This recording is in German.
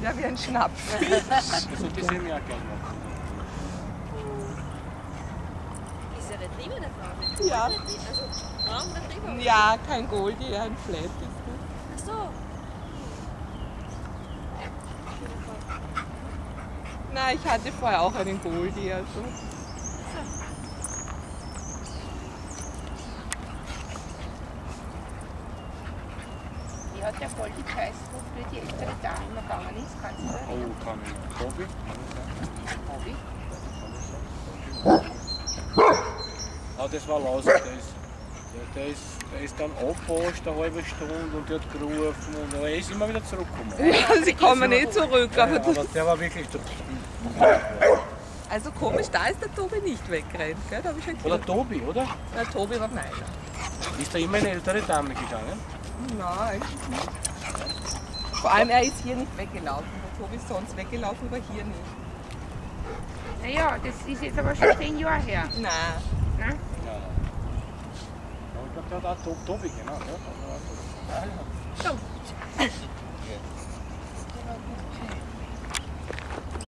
Ja, wie ein Schnaps. Das sollte ich mir auch gerne machen. Ist ein Retriever eine Farbe? Ja. Also Braun Retriever? Ja, kein Goldie, ein Flat ist Ach so. Na, ich hatte vorher auch einen Goldie, also. Die hat ja voll die geheißen, wofür die ältere Dame immer gegangen ist, kannst du dich erinnern? Oh, kann ich. Tobi? Hobby? Ah, das war Lauser. Der ist dann abgepasst, eine halbe Stunde und der hat gerufen und er ist immer wieder zurückgekommen. Ja, sie kommen nicht zurück. Ja, Aber das, aber der war wirklich so. also komisch, da ist der Tobi nicht weggerannt, gell? Da habe ich schon Oder gesehen. Tobi, oder? Der Tobi war meiner. Ist da immer eine ältere Dame gegangen? Nein, eigentlich nicht. Vor allem, er ist hier nicht weggelaufen. Der Tobi ist sonst weggelaufen, aber hier nicht. Naja, das ist jetzt aber schon 10 Jahre her. Nein. Ne? Ja. Ich glaube, der hat auch Tobi, genau. Ja. So,